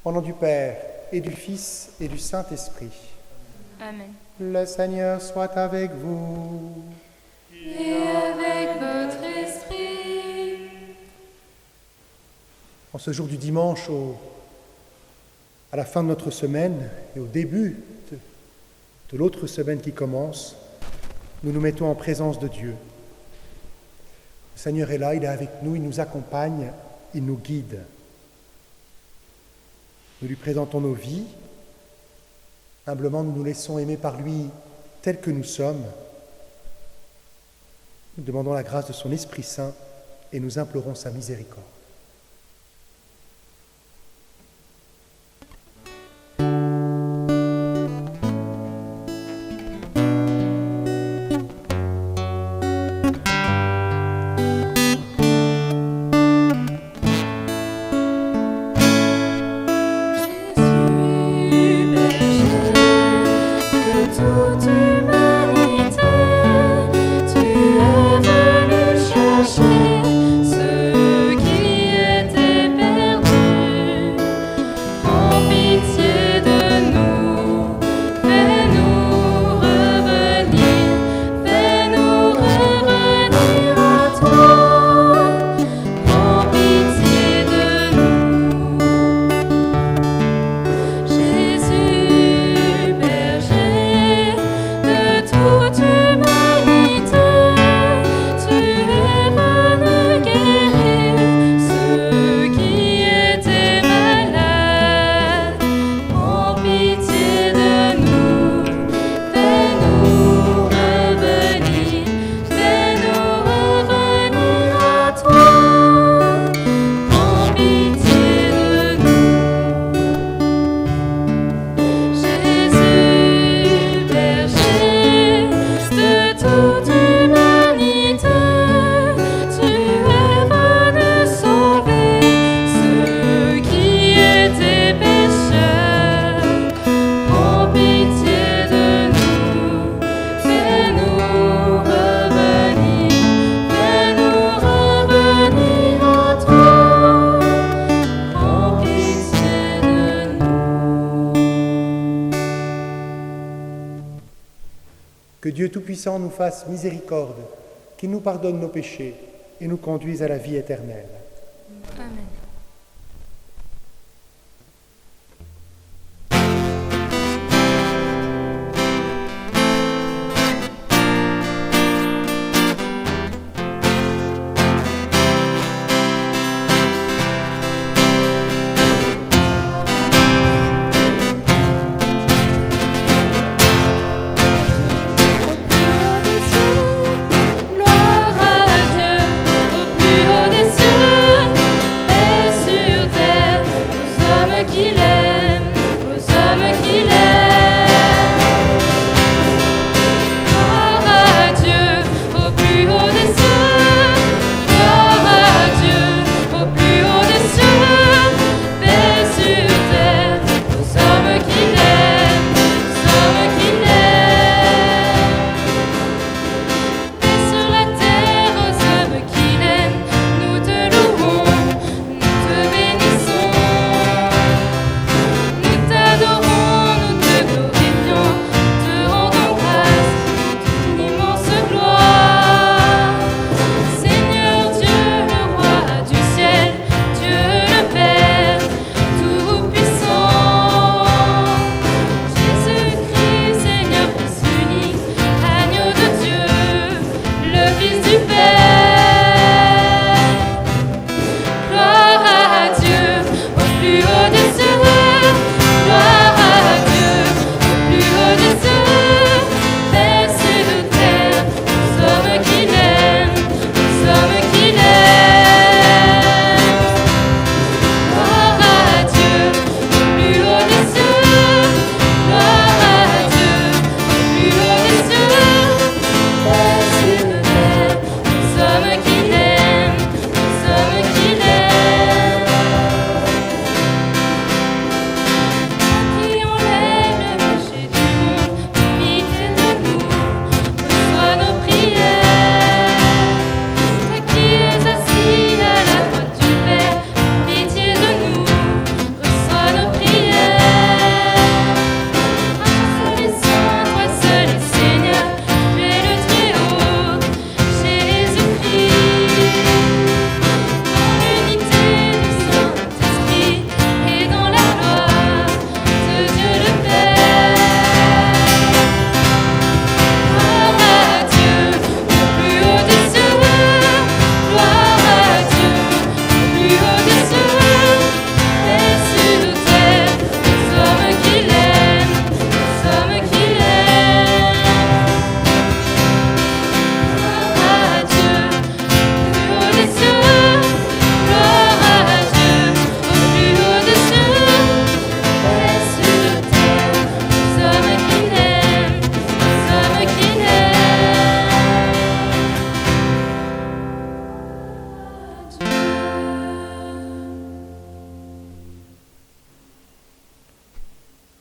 Au nom du Père, et du Fils, et du Saint-Esprit. Amen. Le Seigneur soit avec vous. Et avec votre esprit. En ce jour du dimanche, à la fin de notre semaine et au début de l'autre semaine qui commence, nous nous mettons en présence de Dieu. Le Seigneur est là, il est avec nous, il nous accompagne, il nous guide. Nous lui présentons nos vies. Humblement, nous nous laissons aimer par lui tels que nous sommes. Nous demandons la grâce de son Esprit Saint et nous implorons sa miséricorde. Que Dieu Tout-Puissant nous fasse miséricorde, qu'il nous pardonne nos péchés et nous conduise à la vie éternelle. Amen. Gloire à Dieu, au plus haut des cieux.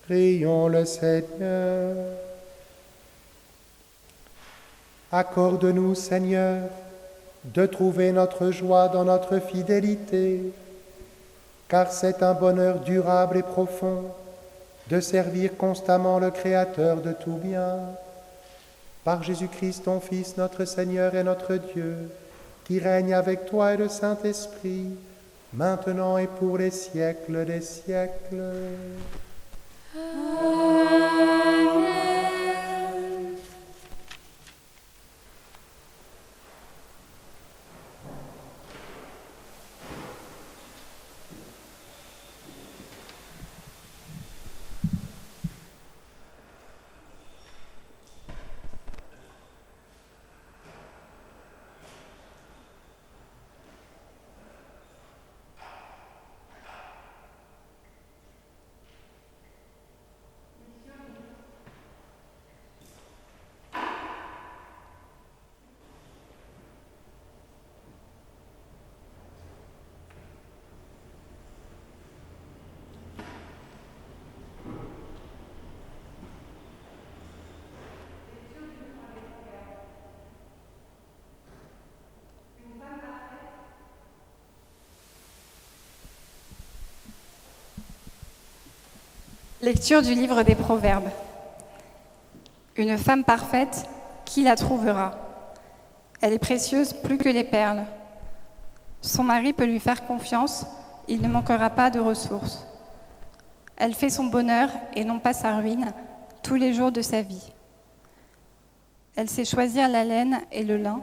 Prions le Seigneur. Accorde-nous, Seigneur, de trouver notre joie dans notre fidélité, car c'est un bonheur durable et profond de servir constamment le Créateur de tout bien. Par Jésus-Christ, ton Fils, notre Seigneur et notre Dieu, qui règne avec toi et le Saint-Esprit, maintenant et pour les siècles des siècles. Amen. Lecture du livre des Proverbes. Une femme parfaite, qui la trouvera? Elle est précieuse plus que les perles. Son mari peut lui faire confiance, il ne manquera pas de ressources. Elle fait son bonheur et non pas sa ruine tous les jours de sa vie. Elle sait choisir la laine et le lin,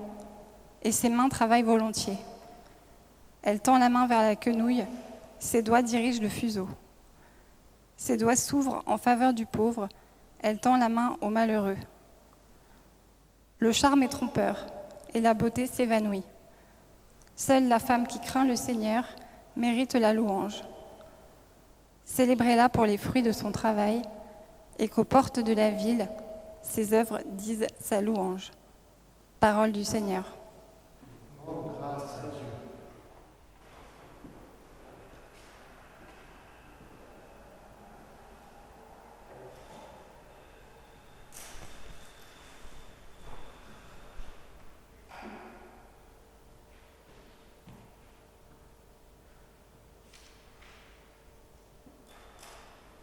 et ses mains travaillent volontiers. Elle tend la main vers la quenouille, ses doigts dirigent le fuseau. Ses doigts s'ouvrent en faveur du pauvre, elle tend la main au malheureux. Le charme est trompeur, et la beauté s'évanouit. Seule la femme qui craint le Seigneur mérite la louange. Célébrez-la pour les fruits de son travail, et qu'aux portes de la ville, ses œuvres disent sa louange. Parole du Seigneur. Grâce à Dieu.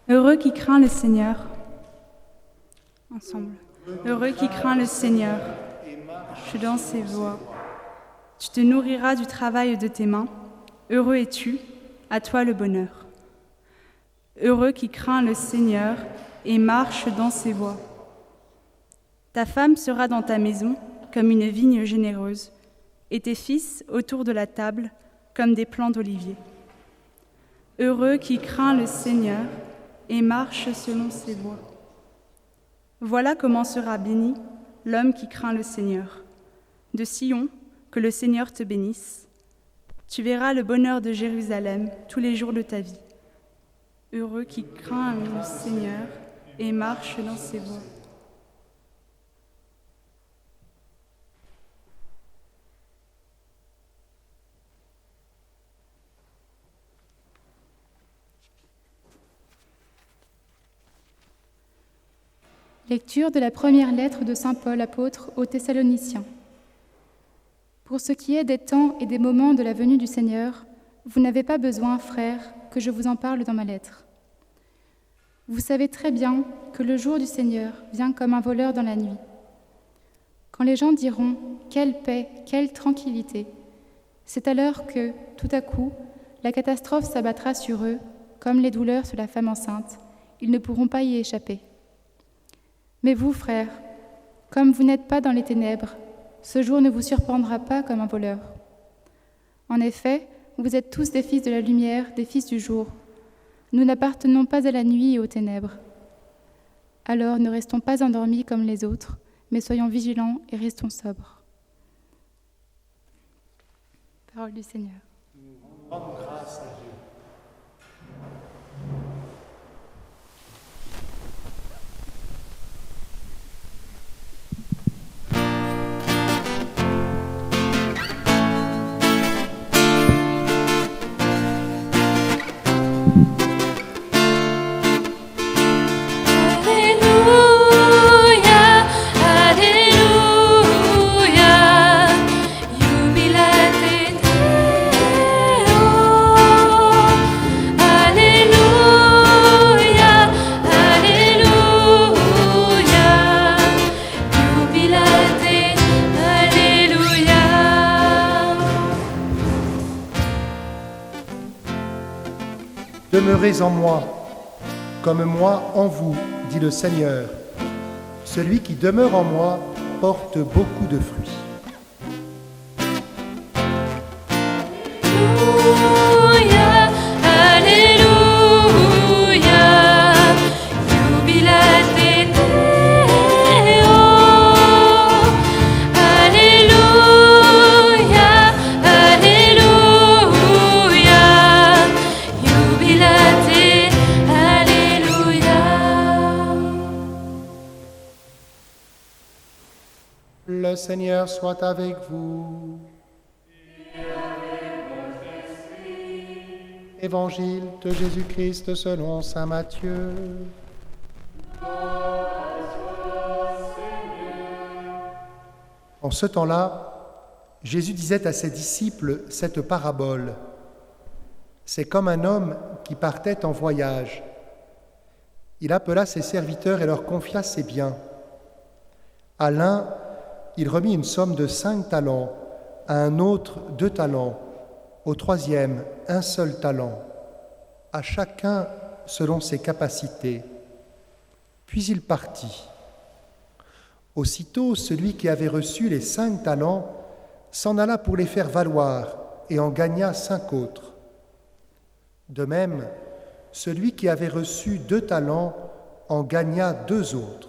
Heureux qui craint le Seigneur. Ensemble. Heureux qui craint le Seigneur. Je dans ses voies. Tu te nourriras du travail de tes mains. Heureux es-tu, à toi le bonheur. Heureux qui craint le Seigneur et marche dans ses voies. Ta femme sera dans ta maison comme une vigne généreuse, et tes fils autour de la table comme des plants d'olivier. Heureux qui craint le Seigneur et marche selon ses voies. Voilà comment sera béni l'homme qui craint le Seigneur. De Sion, que le Seigneur te bénisse. Tu verras le bonheur de Jérusalem tous les jours de ta vie. Heureux qui craint le Seigneur et marche dans ses voies. Lecture de la première lettre de saint Paul apôtre aux Thessaloniciens. Pour ce qui est des temps et des moments de la venue du Seigneur, vous n'avez pas besoin, frères, que je vous en parle dans ma lettre. Vous savez très bien que le jour du Seigneur vient comme un voleur dans la nuit. Quand les gens diront « quelle paix, quelle tranquillité », c'est alors que, tout à coup, la catastrophe s'abattra sur eux, comme les douleurs sur la femme enceinte. Ils ne pourront pas y échapper. Mais vous, frères, comme vous n'êtes pas dans les ténèbres, ce jour ne vous surprendra pas comme un voleur. En effet, vous êtes tous des fils de la lumière, des fils du jour. Nous n'appartenons pas à la nuit et aux ténèbres. Alors ne restons pas endormis comme les autres, mais soyons vigilants et restons sobres. Parole du Seigneur. Rends grâce à Dieu. Demeurez en moi, comme moi en vous, dit le Seigneur. Celui qui demeure en moi porte beaucoup de fruits. Le Seigneur soit avec vous. Évangile de Jésus-Christ selon saint Matthieu. En ce temps-là, Jésus disait à ses disciples cette parabole. C'est comme un homme qui partait en voyage. Il appela ses serviteurs et leur confia ses biens. À l'un, il remit une somme de 5 talents, à un autre 2 talents, au troisième 1 seul talent, à chacun selon ses capacités. Puis il partit. Aussitôt, celui qui avait reçu les 5 talents s'en alla pour les faire valoir et en gagna 5 autres. De même, celui qui avait reçu 2 talents en gagna 2 autres.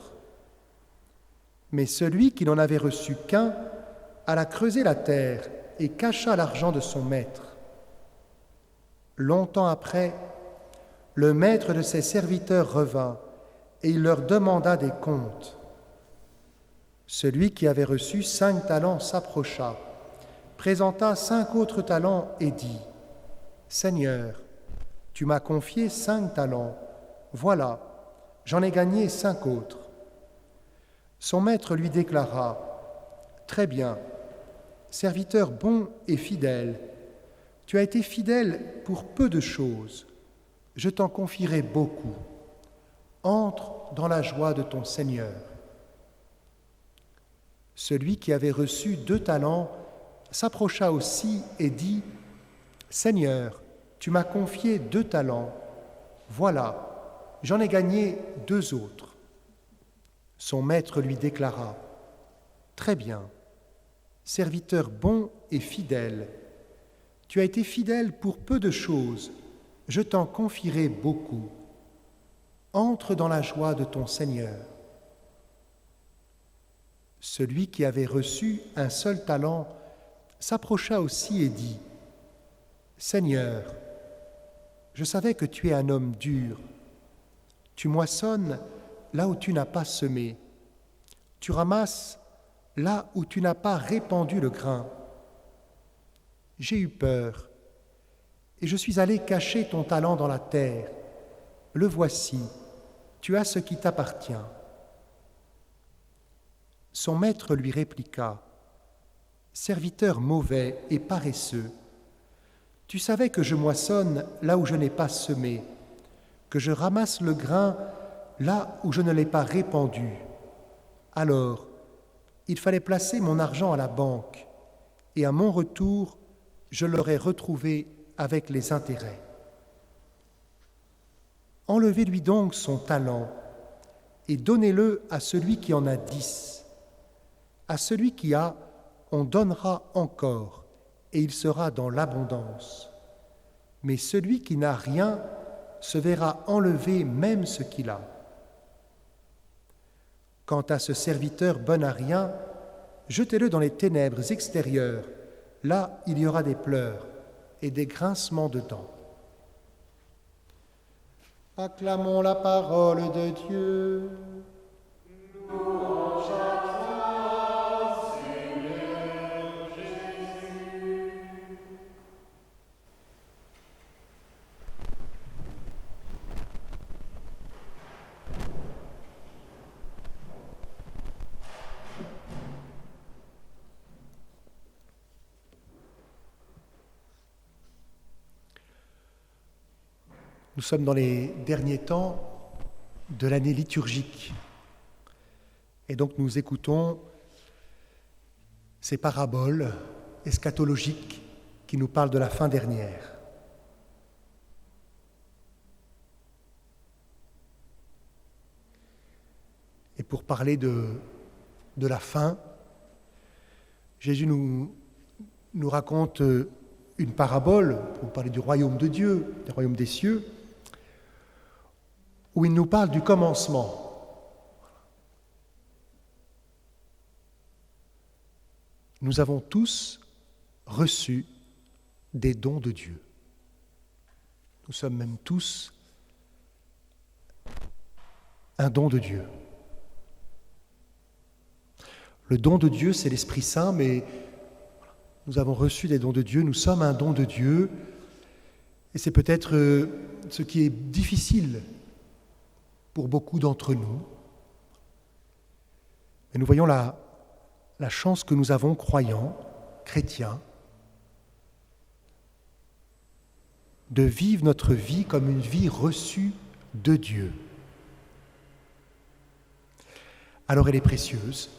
Mais celui qui n'en avait reçu qu'un alla creuser la terre et cacha l'argent de son maître. Longtemps après, le maître de ses serviteurs revint et il leur demanda des comptes. Celui qui avait reçu 5 talents s'approcha, présenta 5 autres talents et dit : « Seigneur, tu m'as confié 5 talents, voilà, j'en ai gagné 5 autres. » Son maître lui déclara : « Très bien, serviteur bon et fidèle, tu as été fidèle pour peu de choses, je t'en confierai beaucoup. Entre dans la joie de ton Seigneur. » Celui qui avait reçu 2 talents s'approcha aussi et dit : « Seigneur, tu m'as confié 2 talents, voilà, j'en ai gagné 2 autres. » Son maître lui déclara : « Très bien, serviteur bon et fidèle, tu as été fidèle pour peu de choses, je t'en confierai beaucoup. Entre dans la joie de ton Seigneur. » Celui qui avait reçu 1 seul talent s'approcha aussi et dit : « Seigneur, je savais que tu es un homme dur. Tu moissonnes là où tu n'as pas semé. Tu ramasses là où tu n'as pas répandu le grain. J'ai eu peur, et je suis allé cacher ton talent dans la terre. Le voici, tu as ce qui t'appartient. » Son maître lui répliqua : « Serviteur mauvais et paresseux, tu savais que je moissonne là où je n'ai pas semé, que je ramasse le grain là où je ne l'ai pas répandu. Alors, il fallait placer mon argent à la banque, et à mon retour, je l'aurais retrouvé avec les intérêts. Enlevez-lui donc son talent, et donnez-le à celui qui en a 10. À celui qui a, on donnera encore, et il sera dans l'abondance. Mais celui qui n'a rien se verra enlever même ce qu'il a. Quant à ce serviteur bon à rien, jetez-le dans les ténèbres extérieures. Là, il y aura des pleurs et des grincements de dents. » Acclamons la parole de Dieu. Nous sommes dans les derniers temps de l'année liturgique. Et donc nous écoutons ces paraboles eschatologiques qui nous parlent de la fin dernière. pour parler de la fin, Jésus nous raconte une parabole pour parler du royaume de Dieu, du royaume des cieux, où il nous parle du commencement. Nous avons tous reçu des dons de Dieu. Nous sommes même tous un don de Dieu. Le don de Dieu, c'est l'Esprit Saint, mais nous avons reçu des dons de Dieu, nous sommes un don de Dieu, et c'est peut-être ce qui est difficile pour beaucoup d'entre nous. Mais nous voyons la chance que nous avons, croyants, chrétiens, de vivre notre vie comme une vie reçue de Dieu. Alors elle est précieuse.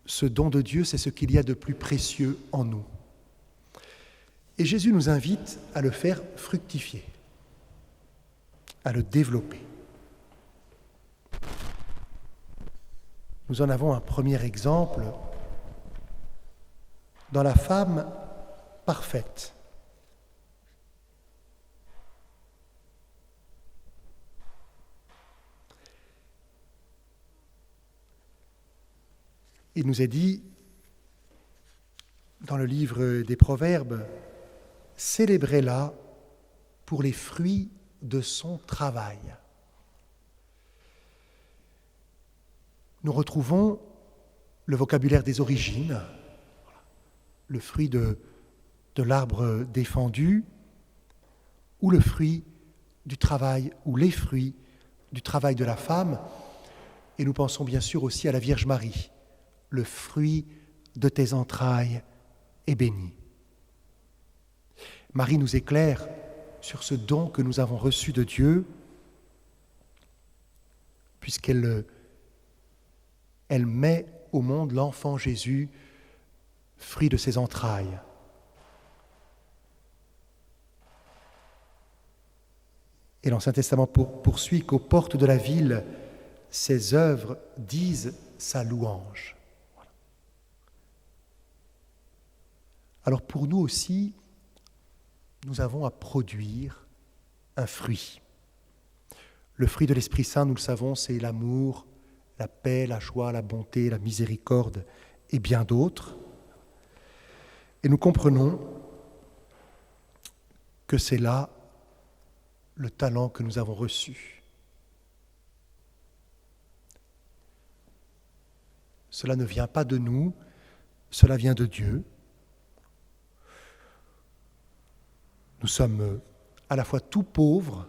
Ce don de Dieu, c'est ce qu'il y a de plus précieux en nous. Et Jésus nous invite à le faire fructifier, à le développer. Nous en avons un premier exemple dans la femme parfaite. Il nous est dit, dans le livre des Proverbes, « Célébrez-la pour les fruits de son travail ». Nous retrouvons le vocabulaire des origines, le fruit de l'arbre défendu, ou le fruit du travail, ou les fruits du travail de la femme. Et nous pensons bien sûr aussi à la Vierge Marie. Le fruit de tes entrailles est béni. Marie nous éclaire sur ce don que nous avons reçu de Dieu, puisqu'elle met au monde l'enfant Jésus, fruit de ses entrailles. Et l'Ancien Testament poursuit qu'aux portes de la ville, ses œuvres disent sa louange. Alors pour nous aussi, nous avons à produire un fruit. Le fruit de l'Esprit Saint, nous le savons, c'est l'amour, la paix, la joie, la bonté, la miséricorde et bien d'autres. Et nous comprenons que c'est là le talent que nous avons reçu. Cela ne vient pas de nous, cela vient de Dieu. Nous sommes à la fois tout pauvres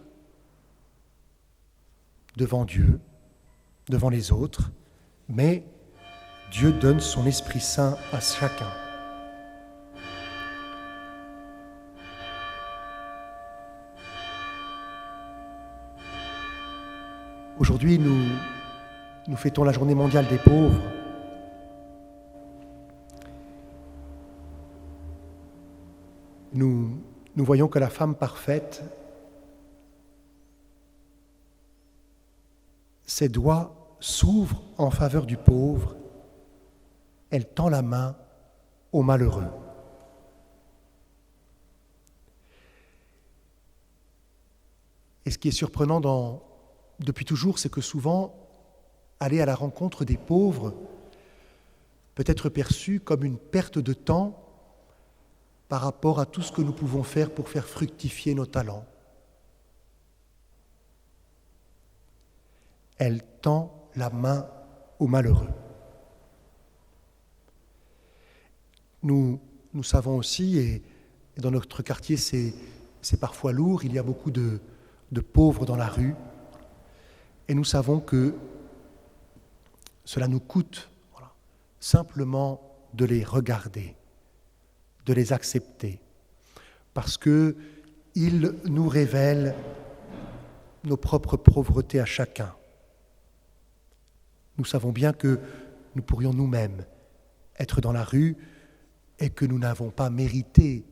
devant Dieu, devant les autres, mais Dieu donne son Esprit Saint à chacun. Aujourd'hui, nous fêtons la Journée mondiale des pauvres. Nous voyons que la femme parfaite, ses doigts s'ouvrent en faveur du pauvre, elle tend la main au malheureux. Et ce qui est surprenant depuis toujours, c'est que souvent, aller à la rencontre des pauvres peut être perçu comme une perte de temps par rapport à tout ce que nous pouvons faire pour faire fructifier nos talents. Elle tend la main aux malheureux. Nous savons aussi, et dans notre quartier c'est parfois lourd, il y a beaucoup de pauvres dans la rue, et nous savons que cela nous coûte simplement de les regarder, de les accepter, parce qu'ils nous révèlent nos propres pauvretés à chacun. Nous savons bien que nous pourrions nous-mêmes être dans la rue et que nous n'avons pas mérité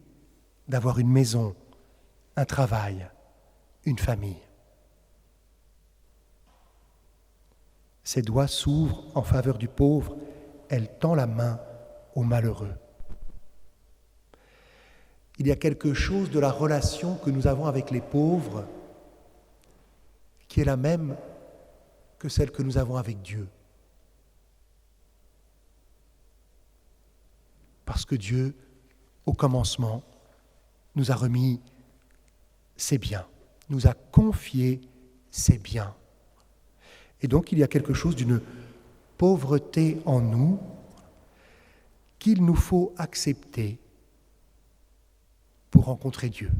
d'avoir une maison, un travail, une famille. Ses doigts s'ouvrent en faveur du pauvre, elle tend la main au malheureux. Il y a quelque chose de la relation que nous avons avec les pauvres qui est la même que celle que nous avons avec Dieu. Parce que Dieu, au commencement, nous a remis ses biens, nous a confié ses biens. Et donc il y a quelque chose d'une pauvreté en nous qu'il nous faut accepter pour rencontrer Dieu.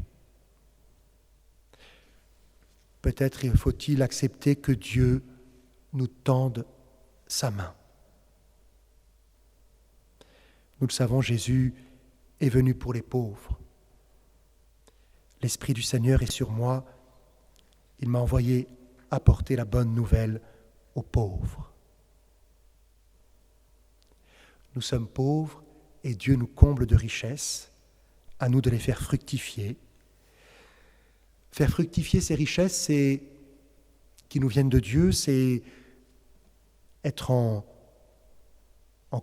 Peut-être faut-il accepter que Dieu nous tende sa main. Nous le savons, Jésus est venu pour les pauvres. L'Esprit du Seigneur est sur moi. Il m'a envoyé apporter la bonne nouvelle aux pauvres. Nous sommes pauvres et Dieu nous comble de richesses. À nous de les faire fructifier. Faire fructifier ces richesses, c'est qui nous viennent de Dieu, c'est être en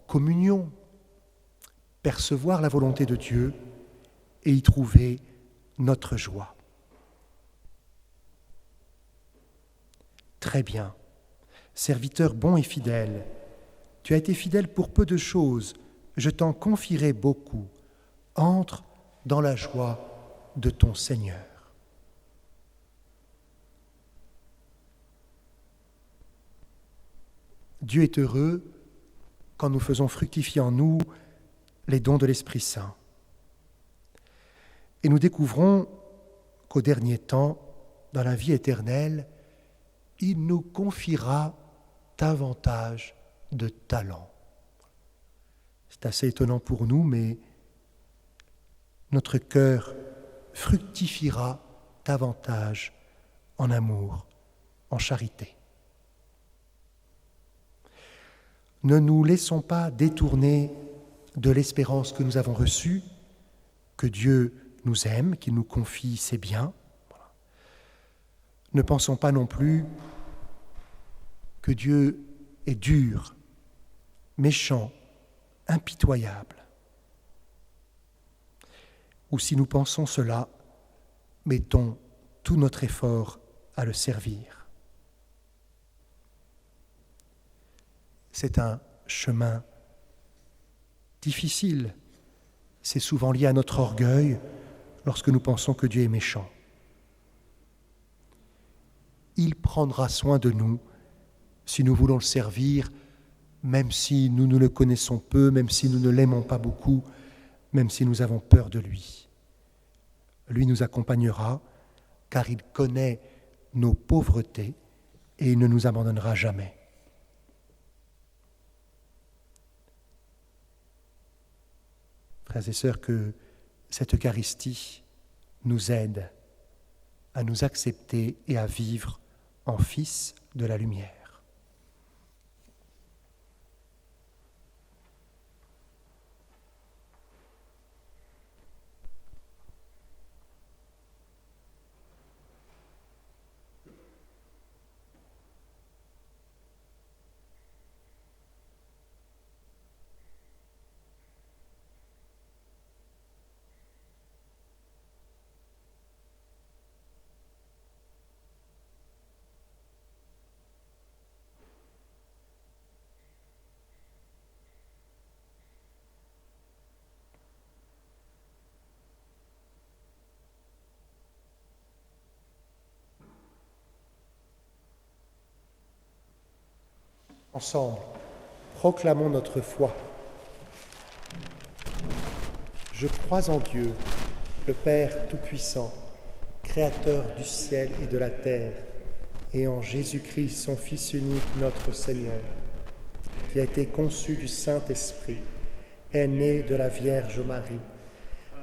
communion, percevoir la volonté de Dieu et y trouver notre joie. Très bien, serviteur bon et fidèle, tu as été fidèle pour peu de choses, je t'en confierai beaucoup. Entre dans la joie de ton Seigneur. Dieu est heureux quand nous faisons fructifier en nous les dons de l'Esprit Saint. Et nous découvrons qu'au dernier temps, dans la vie éternelle, il nous confiera davantage de talents. C'est assez étonnant pour nous, mais notre cœur fructifiera davantage en amour, en charité. Ne nous laissons pas détourner de l'espérance que nous avons reçue, que Dieu nous aime, qu'il nous confie ses biens. Ne pensons pas non plus que Dieu est dur, méchant, impitoyable. Ou si nous pensons cela, mettons tout notre effort à le servir. C'est un chemin difficile. C'est souvent lié à notre orgueil lorsque nous pensons que Dieu est méchant. Il prendra soin de nous si nous voulons le servir, même si nous le connaissons peu, même si nous ne l'aimons pas beaucoup, même si nous avons peur de lui. Lui nous accompagnera, car il connaît nos pauvretés et il ne nous abandonnera jamais. Frères et sœurs, que cette Eucharistie nous aide à nous accepter et à vivre en fils de la lumière. Ensemble, proclamons notre foi. Je crois en Dieu, le Père Tout-Puissant, Créateur du ciel et de la terre, et en Jésus-Christ, son Fils unique, notre Seigneur, qui a été conçu du Saint-Esprit, est né de la Vierge Marie,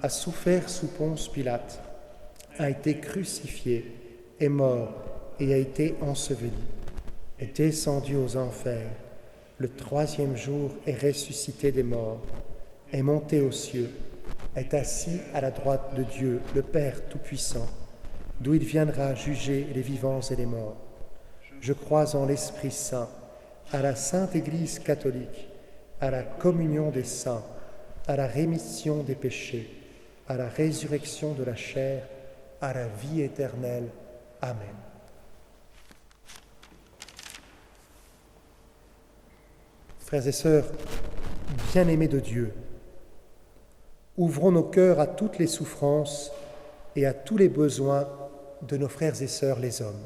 a souffert sous Ponce Pilate, a été crucifié, est mort et a été enseveli, est descendu aux enfers, le troisième jour est ressuscité des morts, est monté aux cieux, est assis à la droite de Dieu, le Père Tout-Puissant, d'où il viendra juger les vivants et les morts. Je crois en l'Esprit Saint, à la Sainte Église catholique, à la communion des saints, à la rémission des péchés, à la résurrection de la chair, à la vie éternelle. Amen. Frères et sœurs, bien-aimés de Dieu, ouvrons nos cœurs à toutes les souffrances et à tous les besoins de nos frères et sœurs les hommes.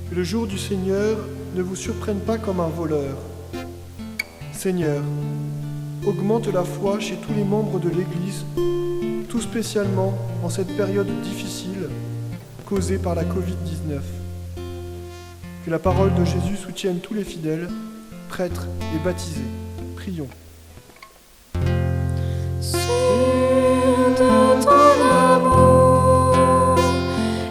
Le jour du Seigneur ne vous surprenne pas comme un voleur. Seigneur, augmente la foi chez tous les membres de l'Église, tout spécialement en cette période difficile causée par la Covid-19. Que la parole de Jésus soutienne tous les fidèles, prêtres et baptisés. Prions. De ton amour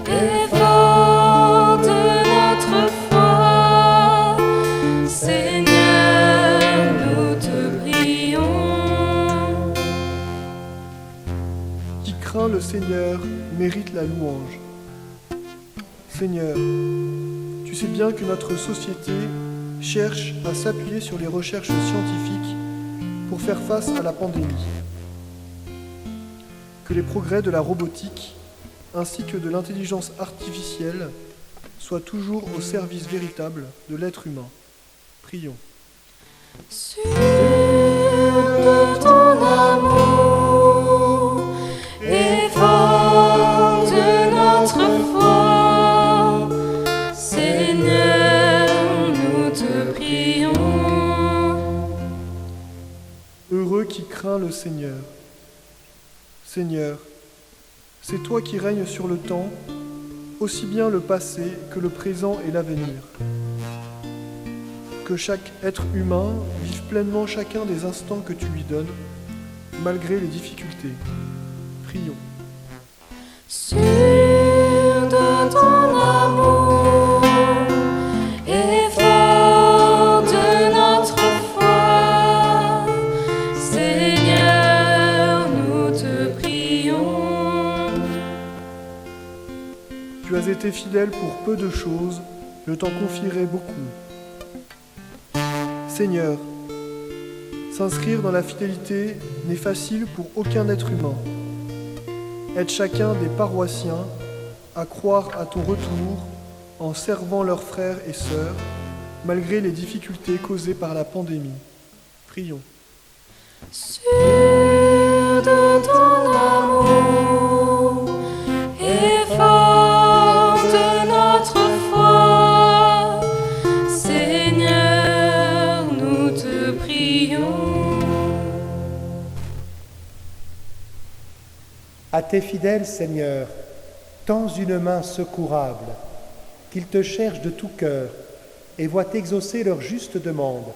et fort de notre foi, Seigneur, nous te prions. Qui craint le Seigneur mérite la louange. Seigneur, tu sais bien que notre société cherche à s'appuyer sur les recherches scientifiques pour faire face à la pandémie. Que les progrès de la robotique ainsi que de l'intelligence artificielle soient toujours au service véritable de l'être humain. Prions. Sûr de ton amour et fort de notre foi, Seigneur, nous te prions. Heureux qui craint le Seigneur. Seigneur, c'est toi qui règnes sur le temps, aussi bien le passé que le présent et l'avenir. Que chaque être humain vive pleinement chacun des instants que tu lui donnes, malgré les difficultés. Prions. Sûr de ton amour et fort de notre foi, Seigneur, nous te prions. Tu as été fidèle pour peu de choses, je t'en confierai beaucoup. Seigneur, s'inscrire dans la fidélité n'est facile pour aucun être humain. Aide chacun des paroissiens à croire à ton retour en servant leurs frères et sœurs, malgré les difficultés causées par la pandémie. Prions. Sûr de ton amour et fort de notre foi, Seigneur, nous te prions. À tes fidèles, Seigneur, tends une main secourable, qu'ils te cherchent de tout cœur et voient exaucer leur juste demande,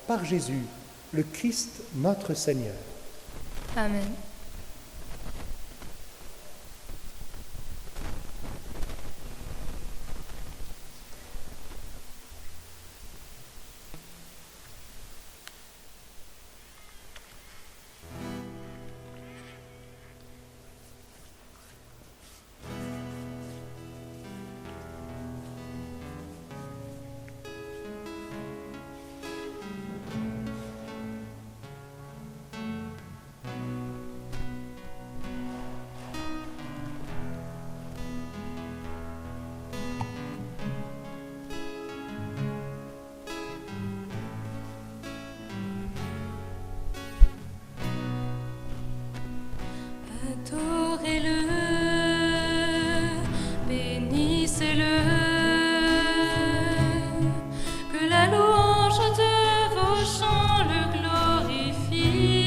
par Jésus, le Christ notre Seigneur. Amen. Adorez-le, bénissez-le, que la louange de vos chants le glorifie.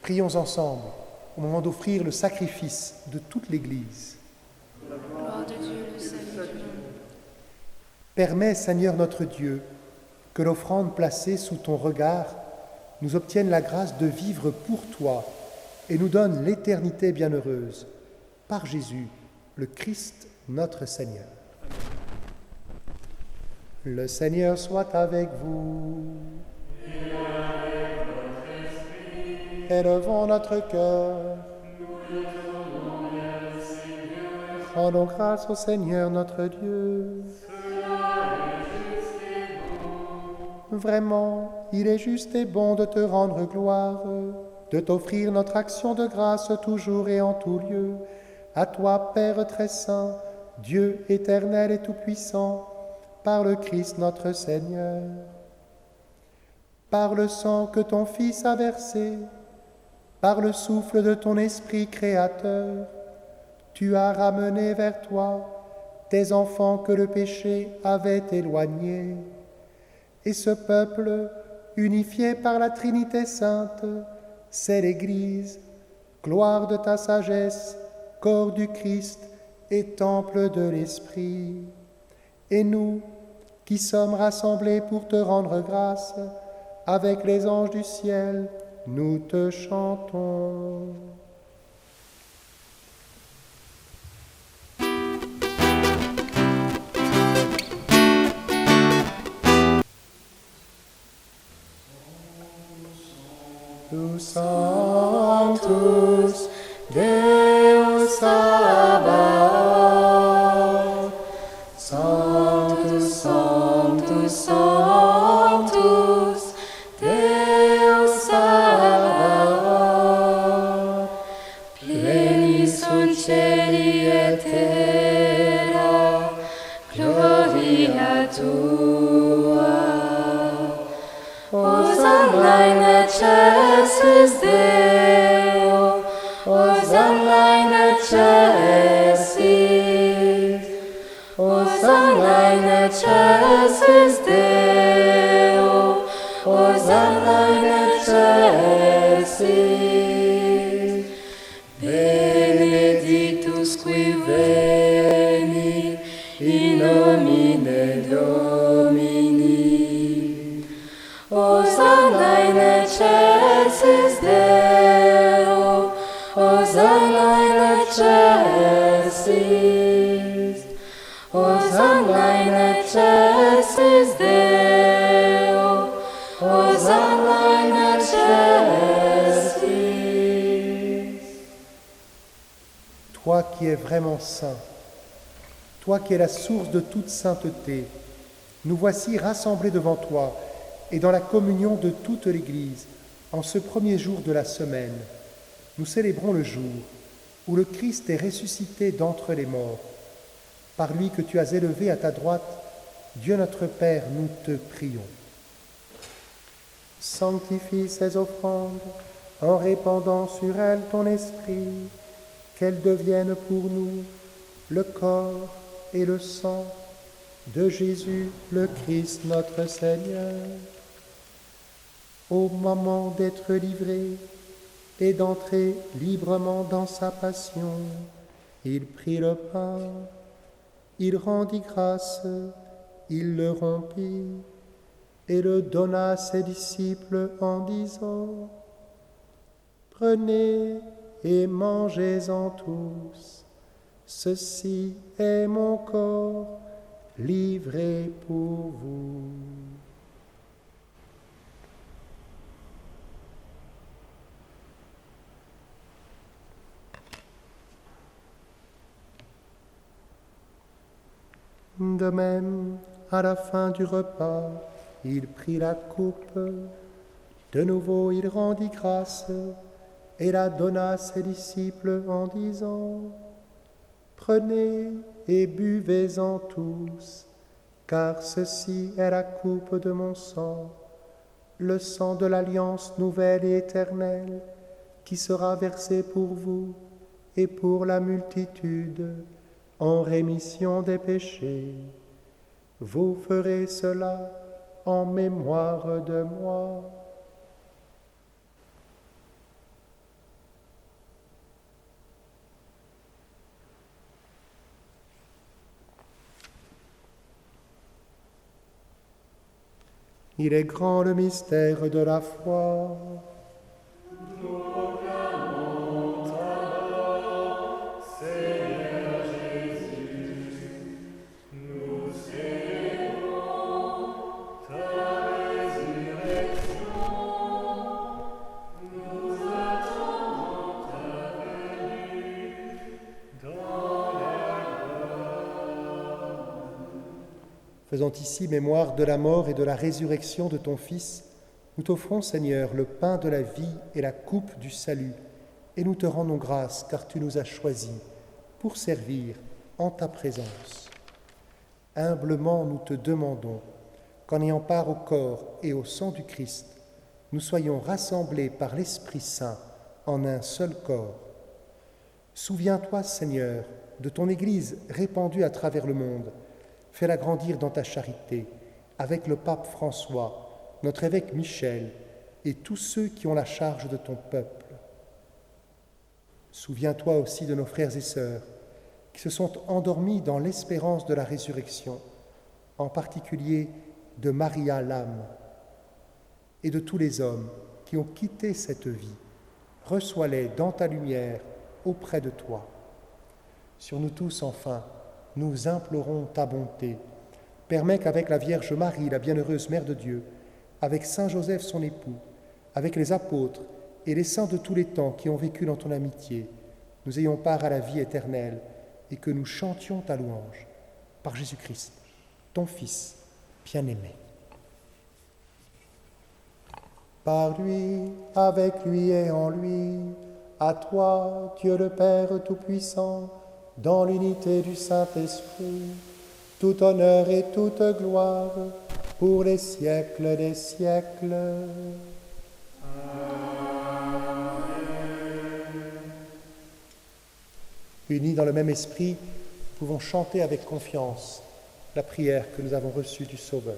Prions ensemble au moment d'offrir le sacrifice de toute l'Église. Gloire de Dieu, le salut du monde. Permets, Seigneur notre Dieu, que l'offrande placée sous ton regard nous obtienne la grâce de vivre pour toi et nous donne l'éternité bienheureuse. Par Jésus, le Christ, notre Seigneur. Le Seigneur soit avec vous. Et avec votre esprit. Élevons notre cœur. Rendons grâce au Seigneur notre Dieu. Vraiment, il est juste et bon de te rendre gloire, de t'offrir notre action de grâce toujours et en tout lieu. À toi, Père très saint, Dieu éternel et tout-puissant, par le Christ notre Seigneur. Par le sang que ton Fils a versé, par le souffle de ton Esprit créateur, tu as ramené vers toi tes enfants que le péché avait éloignés. Et ce peuple, unifié par la Trinité sainte, c'est l'Église, gloire de ta sagesse, corps du Christ et temple de l'Esprit. Et nous, qui sommes rassemblés pour te rendre grâce, avec les anges du ciel, nous te chantons. Nous sanctus Deus Sabaoth, Sanctus, Sanctus, Sanctus Deus Sabaoth, pleni sunt cieli et terra, gloria tua. Hosanna in excelsis Deo, Hosanna in excelsis, Hosanna in excelsis Deo, Hosanna in excelsis. Benedictus qui venit in nomine Domini. Hosanna in excelsis Deo, Hosanna in excelsis, Hosanna in excelsis Deo, Hosanna in excelsis. Toi qui es vraiment saint, toi qui es la source de toute sainteté, nous voici rassemblés devant toi et dans la communion de toute l'Église, en ce premier jour de la semaine. Nous célébrons le jour où le Christ est ressuscité d'entre les morts. Par lui que tu as élevé à ta droite, Dieu notre Père, nous te prions. Sanctifie ces offrandes en répandant sur elles ton esprit, qu'elles deviennent pour nous le corps et le sang de Jésus, le Christ notre Seigneur. Au moment d'être livré et d'entrer librement dans sa passion, il prit le pain, il rendit grâce, il le rompit et le donna à ses disciples en disant : « Prenez et mangez-en tous, ceci est mon corps livré pour vous. » De même, à la fin du repas, il prit la coupe. De nouveau, il rendit grâce et la donna à ses disciples en disant : « Prenez et buvez-en tous, car ceci est la coupe de mon sang, le sang de l'alliance nouvelle et éternelle, qui sera versé pour vous et pour la multitude, en rémission des péchés. Vous ferez cela en mémoire de moi. » Il est grand le mystère de la foi. Faisant ici mémoire de la mort et de la résurrection de ton Fils, nous t'offrons, Seigneur, le pain de la vie et la coupe du salut, et nous te rendons grâce car tu nous as choisis pour servir en ta présence. Humblement, nous te demandons qu'en ayant part au corps et au sang du Christ, nous soyons rassemblés par l'Esprit Saint en un seul corps. Souviens-toi, Seigneur, de ton Église répandue à travers le monde. Fais-la grandir dans ta charité, avec le pape François, notre évêque Michel, et tous ceux qui ont la charge de ton peuple. Souviens-toi aussi de nos frères et sœurs, qui se sont endormis dans l'espérance de la résurrection, en particulier de Maria l'âme, et de tous les hommes qui ont quitté cette vie. Reçois-les dans ta lumière auprès de toi. Sur nous tous, enfin, nous implorons ta bonté. Permets qu'avec la Vierge Marie, la bienheureuse Mère de Dieu, avec Saint Joseph son époux, avec les apôtres et les saints de tous les temps qui ont vécu dans ton amitié, nous ayons part à la vie éternelle et que nous chantions ta louange. Par Jésus-Christ, ton Fils bien-aimé. Par lui, avec lui et en lui, à toi, Dieu le Père Tout-Puissant, dans l'unité du Saint-Esprit, tout honneur et toute gloire pour les siècles des siècles. Amen. Unis dans le même esprit, nous pouvons chanter avec confiance la prière que nous avons reçue du Sauveur.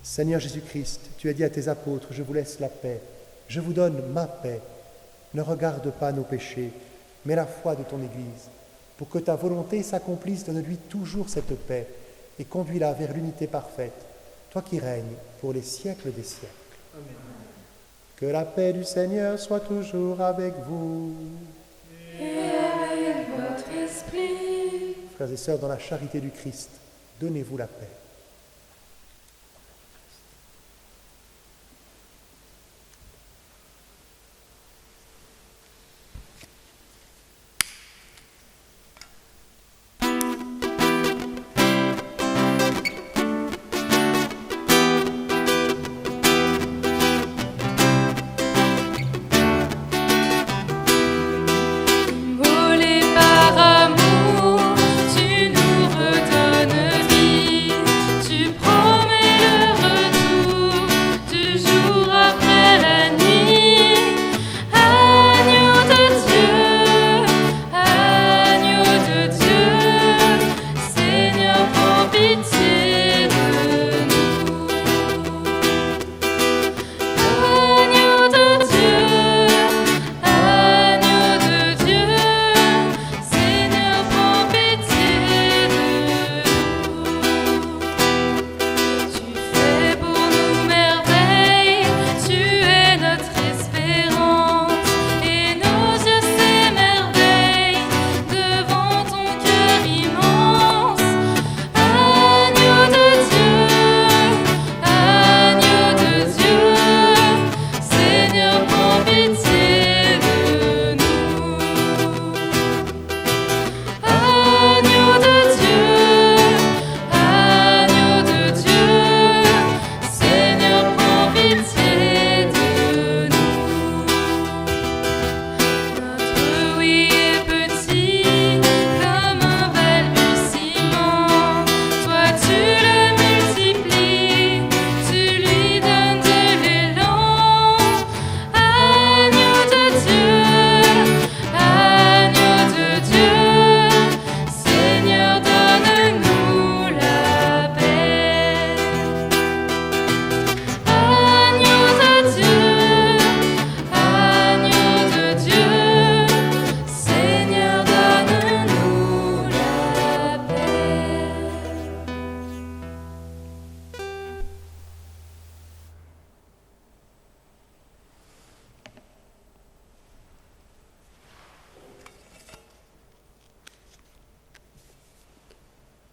Seigneur Jésus-Christ, tu as dit à tes apôtres, je vous laisse la paix, je vous donne ma paix. Ne regarde pas nos péchés, mais la foi de ton Église, pour que ta volonté s'accomplisse, donne-lui toujours cette paix et conduis-la vers l'unité parfaite, toi qui règnes pour les siècles des siècles. Amen. Que la paix du Seigneur soit toujours avec vous. Et avec votre esprit. Frères et sœurs, dans la charité du Christ, donnez-vous la paix. Volé par amour, tu nous redonnes vie.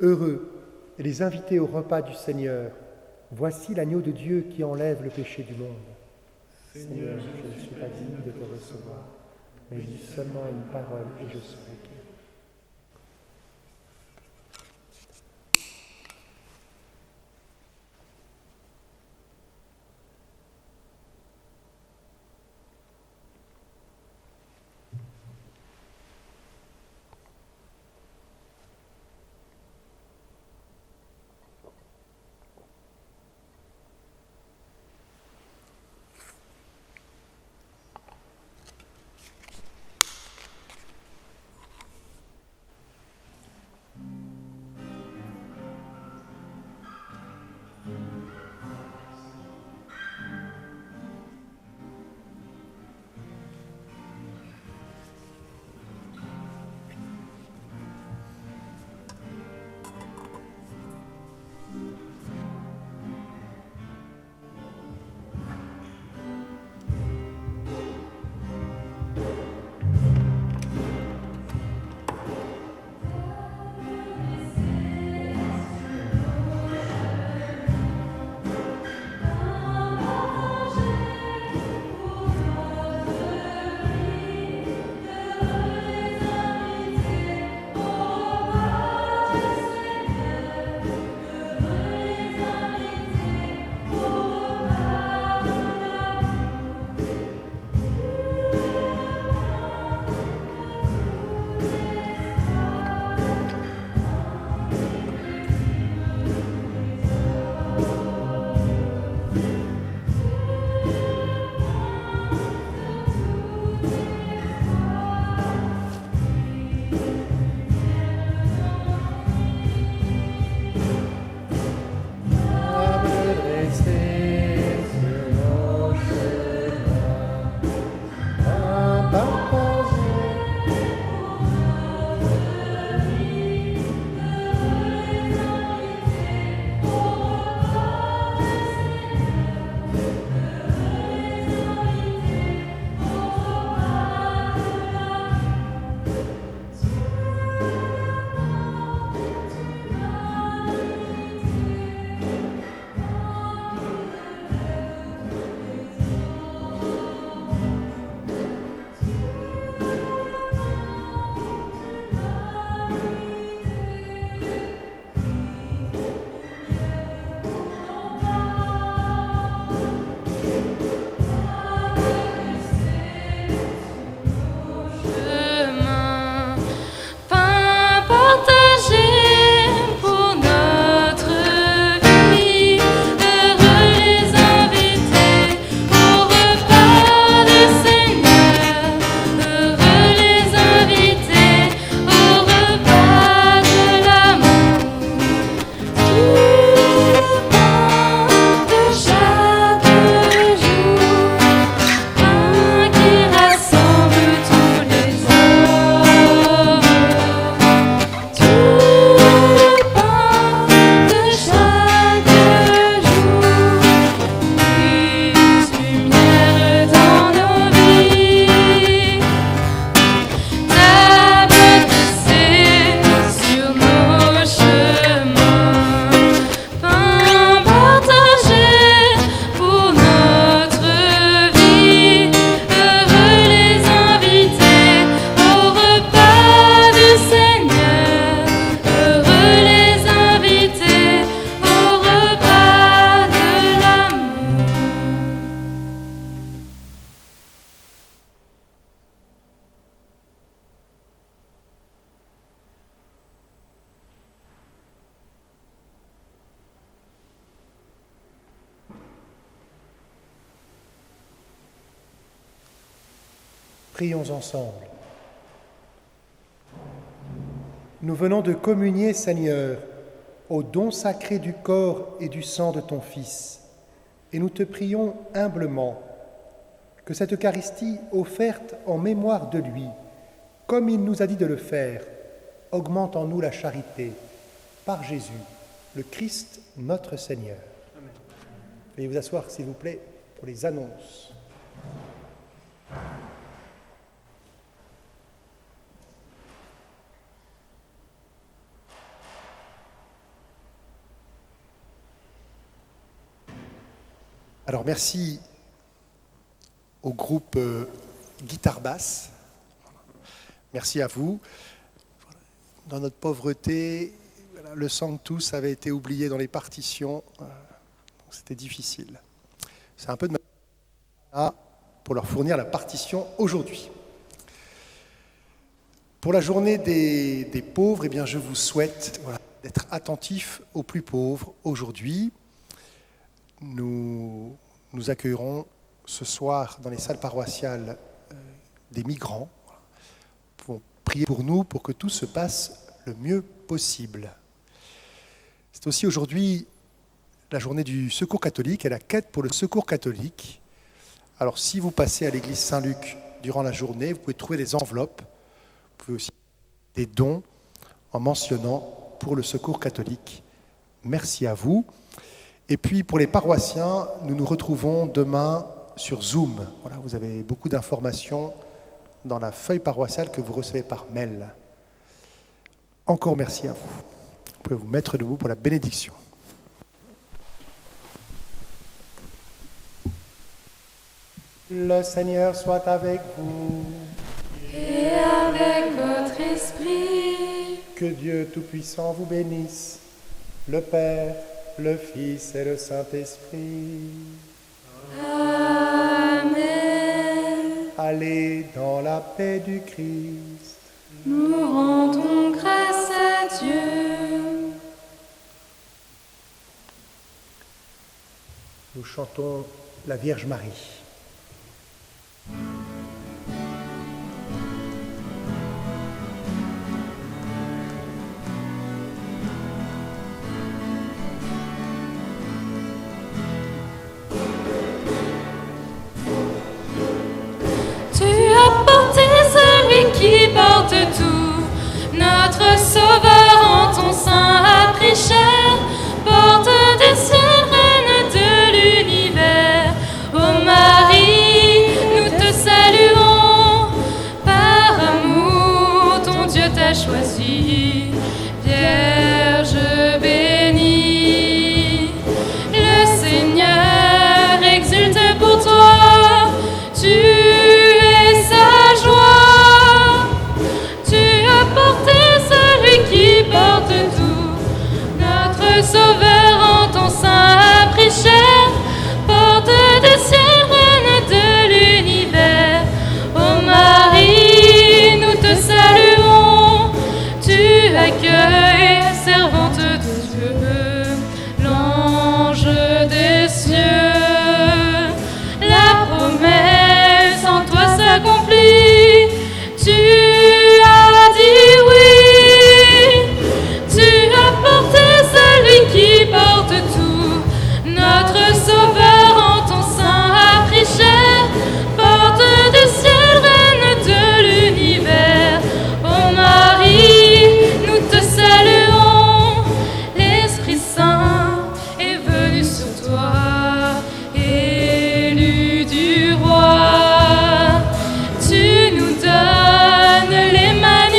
Heureux les invités au repas du Seigneur. Voici l'agneau de Dieu qui enlève le péché du monde. Seigneur, je ne suis pas digne de te recevoir, mais dis seulement une parole et je serai guéri. Prions ensemble. Nous venons de communier, Seigneur, au don sacré du corps et du sang de ton Fils, et nous te prions humblement que cette Eucharistie offerte en mémoire de lui, comme il nous a dit de le faire, augmente en nous la charité, par Jésus, le Christ, notre Seigneur. Amen. Veuillez vous asseoir, s'il vous plaît, pour les annonces. Alors merci au groupe guitare-basse. Merci à vous. Dans notre pauvreté, le Sanctus avait été oublié dans les partitions. C'était difficile. C'est un peu de ma... pour leur fournir la partition aujourd'hui. Pour la journée des pauvres, eh bien, je vous souhaite d'être attentifs aux plus pauvres aujourd'hui. Nous accueillerons ce soir dans les salles paroissiales des migrants pour prier pour nous, pour que tout se passe le mieux possible. C'est aussi aujourd'hui la journée du Secours catholique et la quête pour le Secours catholique. Alors si vous passez à l'église Saint-Luc durant la journée, vous pouvez trouver des enveloppes, vous pouvez aussi des dons en mentionnant pour le Secours catholique. Merci à vous. Et puis pour les paroissiens, nous nous retrouvons demain sur Zoom. Voilà, vous avez beaucoup d'informations dans la feuille paroissiale que vous recevez par mail. Encore merci à vous. Vous pouvez vous mettre debout pour la bénédiction. Le Seigneur soit avec vous. Et avec votre esprit. Que Dieu Tout-Puissant vous bénisse, le Père, le Fils et le Saint-Esprit. Amen. Allez dans la paix du Christ. Nous rendons grâce à Dieu. Nous chantons la Vierge Marie. Qui porte tout, notre Sauveur en ton sein a pris chair, porte des cieux, reine de l'univers. Ô Marie, nous te saluons, par amour ton Dieu t'a choisi, Vierge bénie. Le Seigneur exulte pour toi, tu es sa joie. Qui porte tout, notre Sauveur en ton sein a pris chair, porte des cieux, reine de l'univers. Ô Marie, nous te saluons, tu accueilles, servante de Dieu, l'ange des cieux. La promesse en toi s'accomplit, tu as dit oui. Qui porte tout, notre Sauveur en ton sein a pris chair, porte du ciel, reine de l'univers. Ô Marie, nous te saluons, l'Esprit Saint est venu sur toi, élu du roi. Tu nous donnes l'Emmanuel,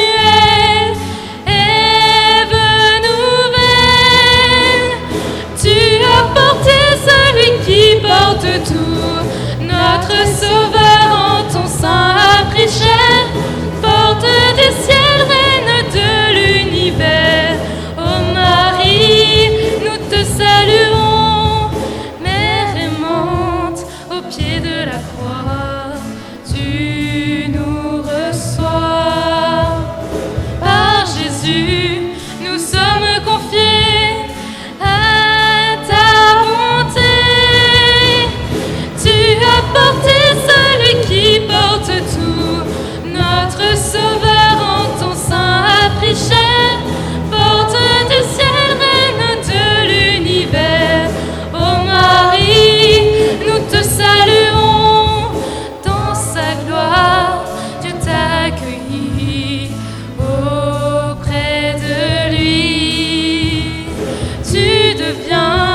qui porte tout, notre Sauveur en ton sein a pris chair, porte du ciel, reine de l'univers. Ô Marie, nous te saluons, Mère aimante, au pied de la croix, tu nous reçois. Par Jésus, nous sommes confiés à ta bonté. Porter celui qui porte tout, notre Sauveur en ton sein a pris chair, porte du ciel, reine de l'univers. Ô Marie, nous te saluons, dans sa gloire, Dieu t'a accueilli auprès de lui. Tu deviens